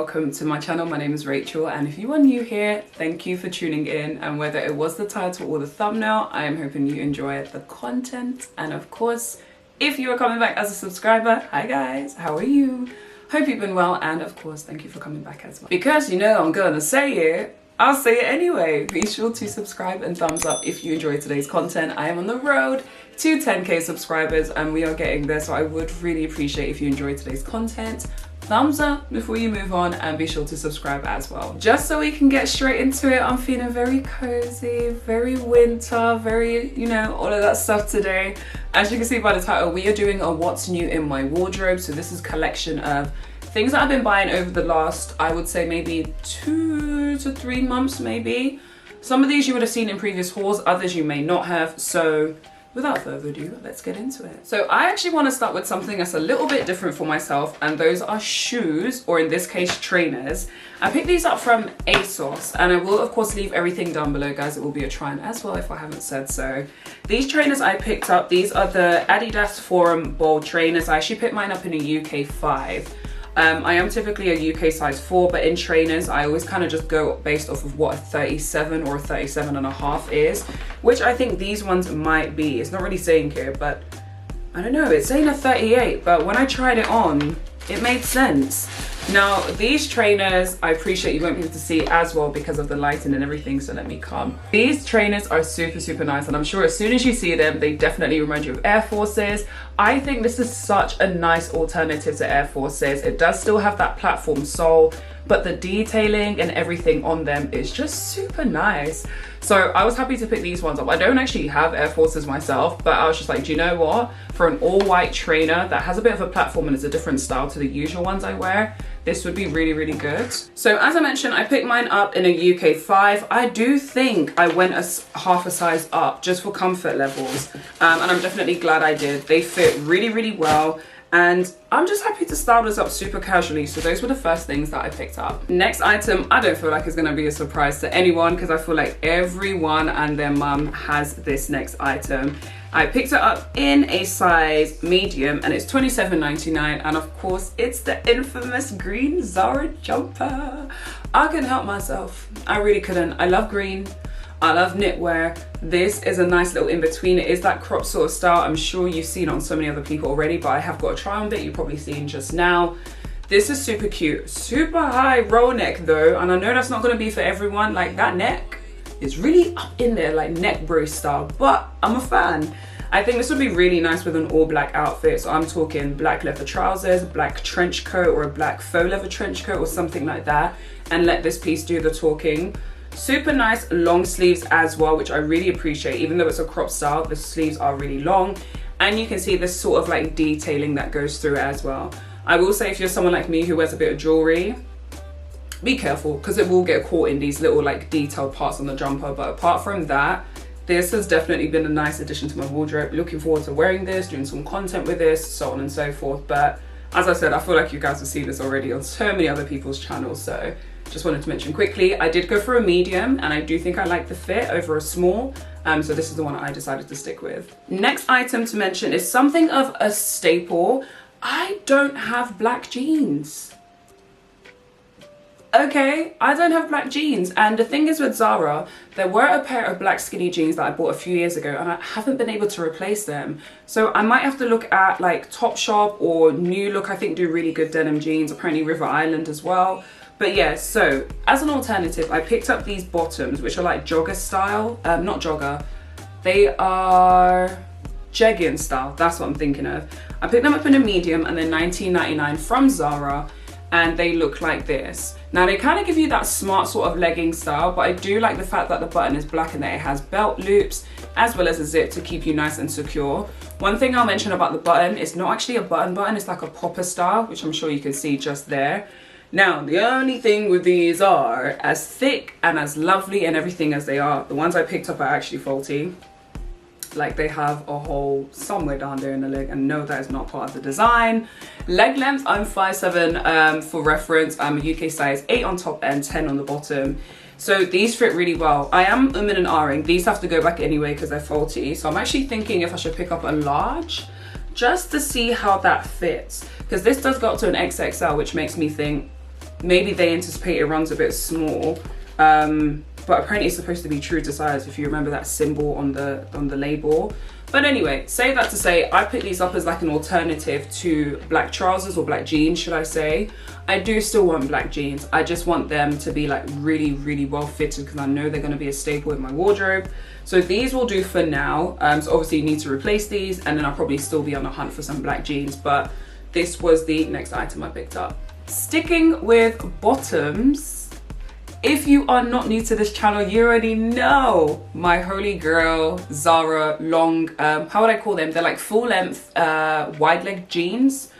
welcome to my channel. My name is Rachel, and if you are new here, thank you for tuning in. And whether it was the title or the thumbnail, I am hoping you enjoy the content. And of course, if you are coming back as a subscriber, hi guys, how are you? Hope you've been well, and of course, thank you for coming back as well. Because you know I'm gonna say it, I'll say it anyway. Be sure to subscribe and thumbs up if you enjoyed today's content. I am on the road to 10k subscribers and we are getting there, so I would really appreciate if you enjoyed today's content. Thumbs up before you move on, and be sure to subscribe as well. Just so we can get straight into it, I'm feeling very cozy, very winter, very, you know, all of that stuff today. As you can see by the title, we are doing a what's new in my wardrobe. So this is a collection of things that I've been buying over the last, I would say maybe 2 to 3 months maybe. Some of these you would have seen in previous hauls, others you may not have. So without further ado, let's get into it. So I actually want to start with something that's a little bit different for myself, and those are shoes, or in this case, trainers. I picked these up from ASOS, and I will of course leave everything down below, guys. It will be a try on as well if I haven't said so. These trainers I picked up, these are the Adidas Forum Bold trainers. I actually picked mine up in a UK 5. I am typically a UK size 4, but in trainers, I always kind of just go based off of what a 37 or a 37.5 is, which I think these ones might be. It's not really saying here, but I don't know, it's saying a 38, but when I tried it on, it made sense. Now, these trainers, I appreciate you won't be able to see as well because of the lighting and everything, so let me come. These trainers are super nice, and I'm sure as soon as you see them, they definitely remind you of Air Forces. I think this is such a nice alternative to Air Forces. It does still have that platform sole, but the detailing and everything on them is just super nice. So I was happy to pick these ones up. I don't actually have Air Forces myself, but I was just like, do you know what? For an all white trainer that has a bit of a platform and is a different style to the usual ones I wear, this would be really good. So as I mentioned, I picked mine up in a UK 5. I do think I went half a size up just for comfort levels. And I'm definitely glad I did. They fit really well. And I'm just happy to style this up super casually. So those were the first things that I picked up. Next item, I don't feel like it's gonna be a surprise to anyone because I feel like everyone and their mum has this next item. I picked it up in a size medium and it's $27.99, and of course it's the infamous green Zara jumper. I couldn't help myself. I really couldn't. I love green. I love knitwear. This is a nice little in-between. It is that crop sort of style. I'm sure you've seen it on so many other people already, but I have got a try on bit you've probably seen just now. This is super cute. Super high roll neck though, and I know that's not gonna be for everyone. Like, that neck is really up in there, like neck brace style, but I'm a fan. I think this would be really nice with an all black outfit. So I'm talking black leather trousers, black trench coat, or a black faux leather trench coat or something like that, and let this piece do the talking. Super nice long sleeves as well, which I really appreciate. Even though it's a crop style, the sleeves are really long, and you can see this sort of like detailing that goes through it as well. I will say, if you're someone like me who wears a bit of jewelry, be careful because it will get caught in these little like detailed parts on the jumper. But apart from that, this has definitely been a nice addition to my wardrobe. Looking forward to wearing this, doing some content with this, so on and so forth. But as I said, I feel like you guys have seen this already on so many other people's channels, so just wanted to mention quickly, I did go for a medium, and I do think I like the fit over a small, so this is the one I decided to stick with. Next item to mention is something of a staple. I don't have black jeans. Okay, I don't have black jeans, and the thing is with Zara, there were a pair of black skinny jeans that I bought a few years ago, and I haven't been able to replace them. So I might have to look at like Topshop or New Look. I think do really good denim jeans, apparently River Island as well. But yeah, so as an alternative, I picked up these bottoms, which are like jogger style, not jogger, they are jegging style, that's what I'm thinking of. I picked them up in a medium, and they're $19.99 from Zara, and they look like this. Now they kind of give you that smart sort of legging style, but I do like the fact that the button is black and that it has belt loops as well as a zip to keep you nice and secure. One thing I'll mention about the button, it's not actually a button, it's like a popper style, which I'm sure you can see just there. Now, the only thing with these are, as thick and as lovely and everything as they are, the ones I picked up are actually faulty. Like, they have a hole somewhere down there in the leg, and no, that is not part of the design. Leg length, I'm 5'7", for reference. I'm a UK size 8 on top and 10 on the bottom. So these fit really well. I am umming and ahhing. These have to go back anyway because they're faulty. So I'm actually thinking if I should pick up a large just to see how that fits. Because this does go up to an XXL, which makes me think maybe they anticipate it runs a bit small, but apparently it's supposed to be true to size if you remember that symbol on the label. But anyway, say that to say, I picked these up as like an alternative to black trousers or black jeans, should I say. I do still want black jeans. I just want them to be like really, really well fitted because I know they're going to be a staple in my wardrobe. So these will do for now. So obviously you need to replace these, and then I'll probably still be on the hunt for some black jeans, but this was the next item I picked up. Sticking with bottoms, if you are not new to this channel, you already know my holy grail Zara long, how would I call them? They're like full length wide leg jeans.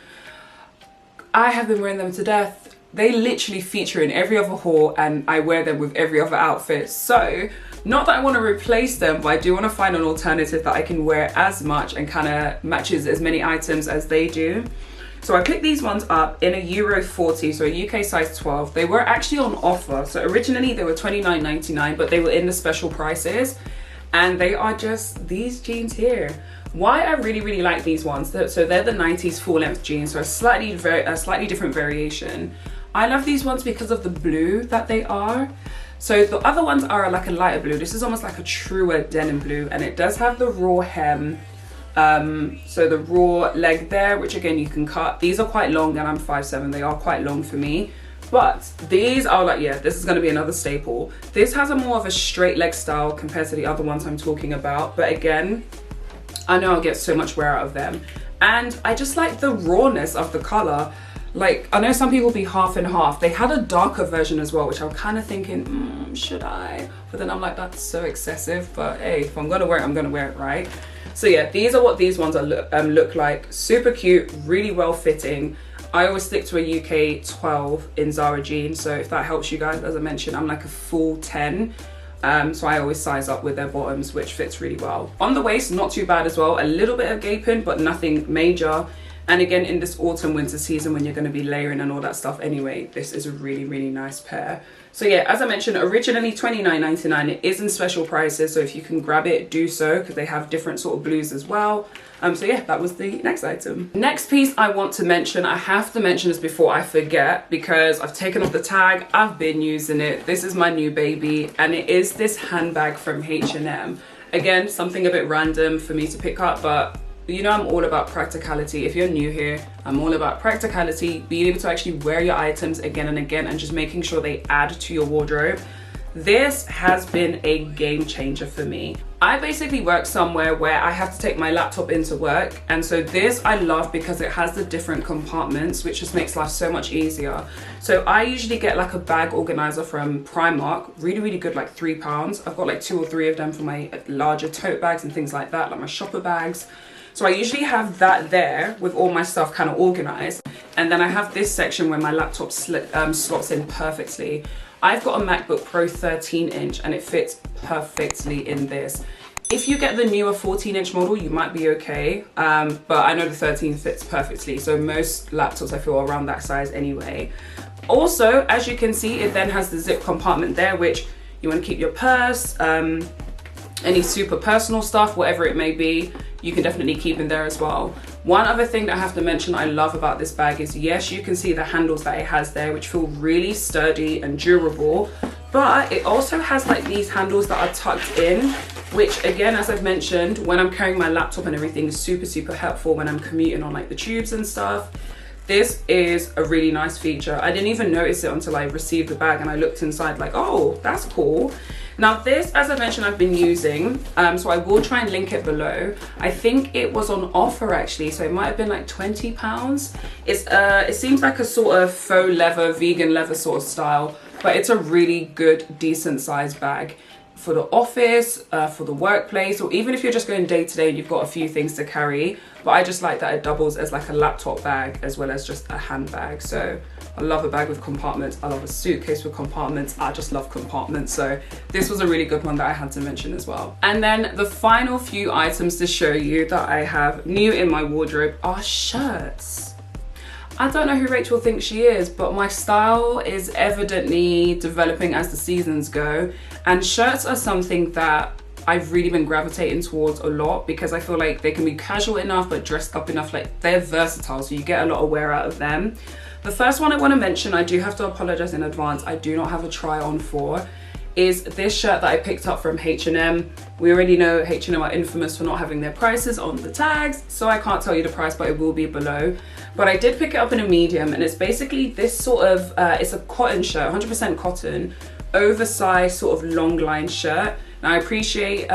I have been wearing them to death. They literally feature in every other haul, and I wear them with every other outfit. So not that I want to replace them, but I do want to find an alternative that I can wear as much and kind of matches as many items as they do. So I picked these ones up in a Euro 40, so a UK size 12. They were actually on offer. So originally they were £29.99, but they were in the special prices. And they are just these jeans here. Why I really, really like these ones, so they're the 90s full length jeans, so a slightly different variation. I love these ones because of the blue that they are. So the other ones are like a lighter blue. This is almost like a truer denim blue, and it does have the raw hem. So the raw leg there, which again you can cut. These are quite long, and I'm 5'7", they are quite long for me. But these are like, yeah, this is going to be another staple. This has a more of a straight leg style compared to the other ones I'm talking about. But again, I know I'll get so much wear out of them. And I just like the rawness of the color. Like, I know some people be half and half. They had a darker version as well, which I'm kind of thinking, should I? But then I'm like, that's so excessive. But hey, if I'm going to wear it, I'm going to wear it, right? So yeah, these are what these ones are look like. Super cute, really well fitting. I always stick to a UK 12 in Zara jeans. So if that helps you guys, as I mentioned, I'm like a full 10. So I always size up with their bottoms, which fits really well. On the waist, not too bad as well. A little bit of gaping, but nothing major. And again, in this autumn winter season when you're going to be layering and all that stuff anyway, this is a really, really nice pair. So yeah, as I mentioned, originally £29.99. It is in special prices, so if you can grab it, do so, because they have different sort of blues as well. So yeah, that was the next item. Next piece I want to mention, I have to mention this before I forget, because I've taken off the tag, I've been using it. This is my new baby, and it is this handbag from H&M. Again, something a bit random for me to pick up, but you know I'm all about practicality. If you're new here, I'm all about practicality, being able to actually wear your items again and again, and just making sure they add to your wardrobe. This has been a game changer for me. I basically work somewhere where I have to take my laptop into work, and so this I love because it has the different compartments, which just makes life so much easier. So I usually get like a bag organizer from Primark, really, really good, like £3. I've got like 2 or 3 of them for my larger tote bags and things like that, like my shopper bags. So I usually have that there with all my stuff kind of organized. And then I have this section where my laptop slots in perfectly. I've got a MacBook Pro 13-inch and it fits perfectly in this. If you get the newer 14-inch model, you might be okay. But I know the 13 fits perfectly. So most laptops I feel are around that size anyway. Also, as you can see, it then has the zip compartment there, which you want to keep your purse, any super personal stuff, whatever it may be, you can definitely keep in there as well. One other thing that I have to mention I love about this bag is, yes, you can see the handles that it has there, which feel really sturdy and durable, but it also has like these handles that are tucked in, which again, as I've mentioned, when I'm carrying my laptop and everything, is super, super helpful when I'm commuting on like the tubes and stuff. This is a really nice feature. I didn't even notice it until I received the bag and I looked inside like, oh, that's cool. Now this, as I mentioned, I've been using, so I will try and link it below. I think it was on offer actually, so it might have been like £20. It seems like a sort of faux leather, vegan leather sort of style, but it's a really good, decent sized bag for the office, for the workplace, or even if you're just going day to day and you've got a few things to carry. But I just like that it doubles as like a laptop bag as well as just a handbag. So I love a bag with compartments. I love a suitcase with compartments. I just love compartments. So this was a really good one that I had to mention as well. And then the final few items to show you that I have new in my wardrobe are shirts. I don't know who Racheal thinks she is, but my style is evidently developing as the seasons go. And shirts are something that I've really been gravitating towards a lot, because I feel like they can be casual enough but dressed up enough. Like, they're versatile, so you get a lot of wear out of them. The first one I want to mention, I do have to apologize in advance, I do not have a try on for, is this shirt that I picked up from H&M. We already know H&M are infamous for not having their prices on the tags, so I can't tell you the price, but it will be below. But I did pick it up in a medium, and it's basically this sort of, it's a cotton shirt, 100% cotton, oversized sort of long line shirt. Now I appreciate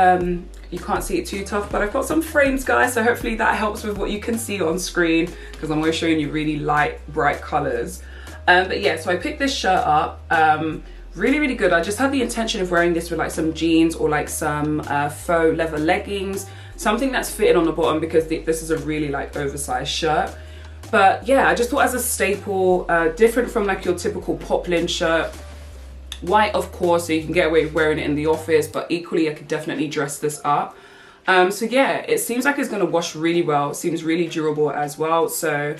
you can't see it too tough, but I've got some frames, guys, so hopefully that helps with what you can see on screen, because I'm always showing you really light, bright colors. But yeah, so I picked this shirt up. Really good. I just had the intention of wearing this with like some jeans or like some faux leather leggings, something that's fitted on the bottom, because this is a really like oversized shirt. But yeah, I just thought as a staple, different from like your typical poplin shirt. White, of course, so you can get away with wearing it in the office, but equally I could definitely dress this up. So yeah, it seems like it's going to wash really well. It seems really durable as well. So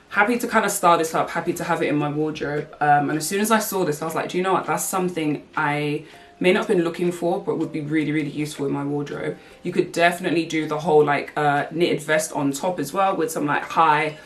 happy to kind of style this up, happy to have it in my wardrobe. And as soon as I saw this, I was like, do you know what? That's something I may not have been looking for, but would be really useful in my wardrobe. You could definitely do the whole like knitted vest on top as well, with some like thigh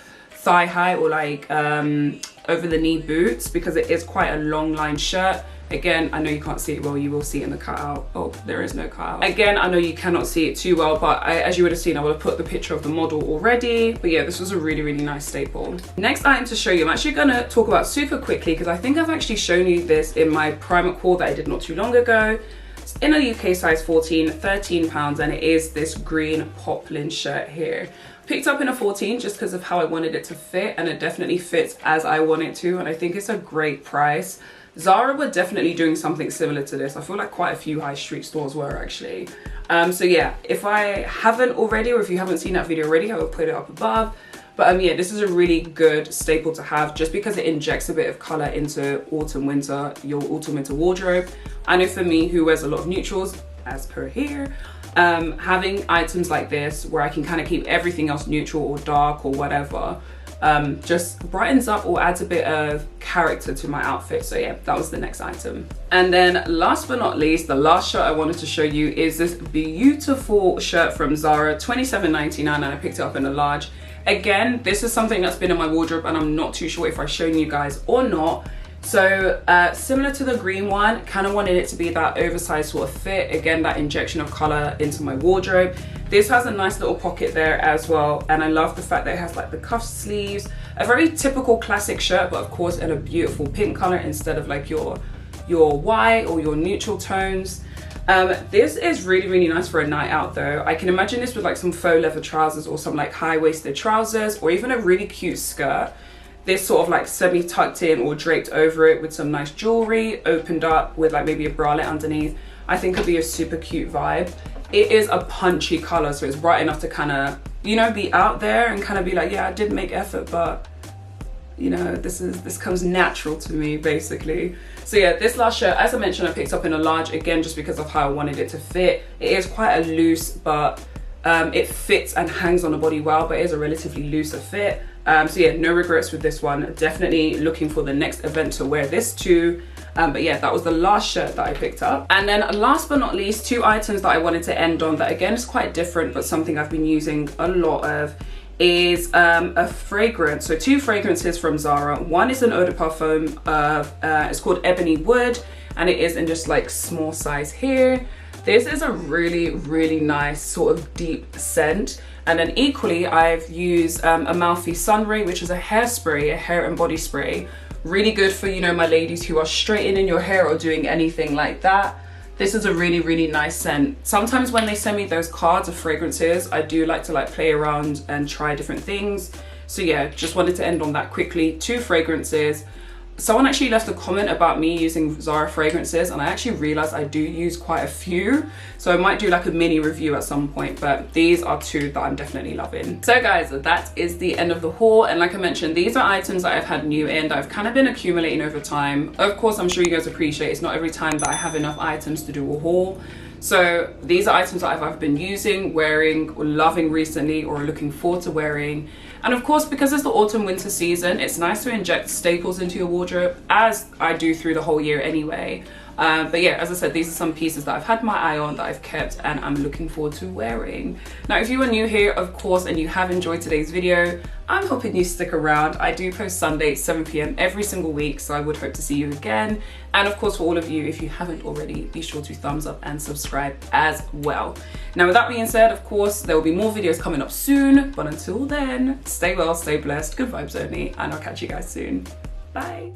high or like over the knee boots, because it is quite a long line shirt. Again, I know you can't see it well, you will see it in the cutout. Oh, there is no cutout. Again, I know you cannot see it too well, but as you would have seen, I would have put the picture of the model already. But yeah, this was a really nice staple. Next item to show you, I'm actually gonna talk about super quickly, because I think I've actually shown you this in my Primark haul that I did not too long ago. It's in a UK size 14, £13, and it is this green poplin shirt here. Picked up in a 14 just because of how I wanted it to fit, and it definitely fits as I want it to, and I think it's a great price. Zara were definitely doing something similar to this. I feel like quite a few high street stores were actually. So yeah, if I haven't already, or if you haven't seen that video already, I will put it up above. But yeah, this is a really good staple to have, just because it injects a bit of color into autumn winter, your autumn winter wardrobe. I know for me, who wears a lot of neutrals, as per here, having items like this where I can kind of keep everything else neutral or dark or whatever, just brightens up or adds a bit of character to my outfit. So yeah, that was the next item. And then last but not least, the last shirt I wanted to show you is this beautiful shirt from Zara, £27.99, and I picked it up in a large. Again, this is something that's been in my wardrobe, and I'm not too sure if I've shown you guys or not. So similar to the green one, kind of wanted it to be that oversized sort of fit. Again, that injection of color into my wardrobe. This has a nice little pocket there as well, and I love the fact that it has like the cuff sleeves. A very typical classic shirt, but of course in a beautiful pink color instead of like your white or your neutral tones. This is really nice for a night out though. I can imagine this with like some faux leather trousers or some like high-waisted trousers, or even a really cute skirt. This sort of like semi tucked in or draped over it with some nice jewelry, opened up with like maybe a bralette underneath. I think could be a super cute vibe. It is a punchy color, so it's bright enough to kind of, you know, be out there and kind of be like, yeah, I did make effort, but you know, this comes natural to me basically. So yeah, this last shirt, as I mentioned, I picked up in a large, again just because of how I wanted it to fit. It is quite a loose, but it fits and hangs on the body well, but it is a relatively looser fit. So yeah, no regrets with this one. Definitely looking for the next event to wear this to. But yeah, that was the last shirt that I picked up. And then last but not least, two items that I wanted to end on that again is quite different, but something I've been using a lot of, is a fragrance. So two fragrances from Zara. One is an eau de parfum, it's called Ebony Wood, and it is in just like small size here. This is a really nice sort of deep scent. And then equally, I've used Amalfi Sunray, which is a hairspray, a hair and body spray. Really good for, you know, my ladies who are straightening your hair or doing anything like that. This is a really nice scent. Sometimes when they send me those cards of fragrances, I do like to like play around and try different things. So yeah, just wanted to end on that quickly. Two fragrances. Someone actually left a comment about me using Zara fragrances, and I actually realized I do use quite a few, so I might do like a mini review at some point, but these are two that I'm definitely loving. So guys, that is the end of the haul, and like I mentioned, these are items that I've had new in that I've kind of been accumulating over time. Of course, I'm sure you guys appreciate it's not every time that I have enough items to do a haul. So these are items that I've either been using, wearing, or loving recently, or looking forward to wearing. And of course, because it's the autumn winter season, it's nice to inject staples into your wardrobe, as I do through the whole year anyway. But yeah, as I said, these are some pieces that I've had my eye on, that I've kept, and I'm looking forward to wearing. Now, if you are new here, of course, and you have enjoyed today's video, I'm hoping you stick around. I do post Sunday 7 p.m. every single week, so I would hope to see you again. And of course, for all of you, if you haven't already, be sure to thumbs up and subscribe as well. Now, with that being said, of course, there will be more videos coming up soon, but until then, stay well, stay blessed, good vibes only, and I'll catch you guys soon. Bye.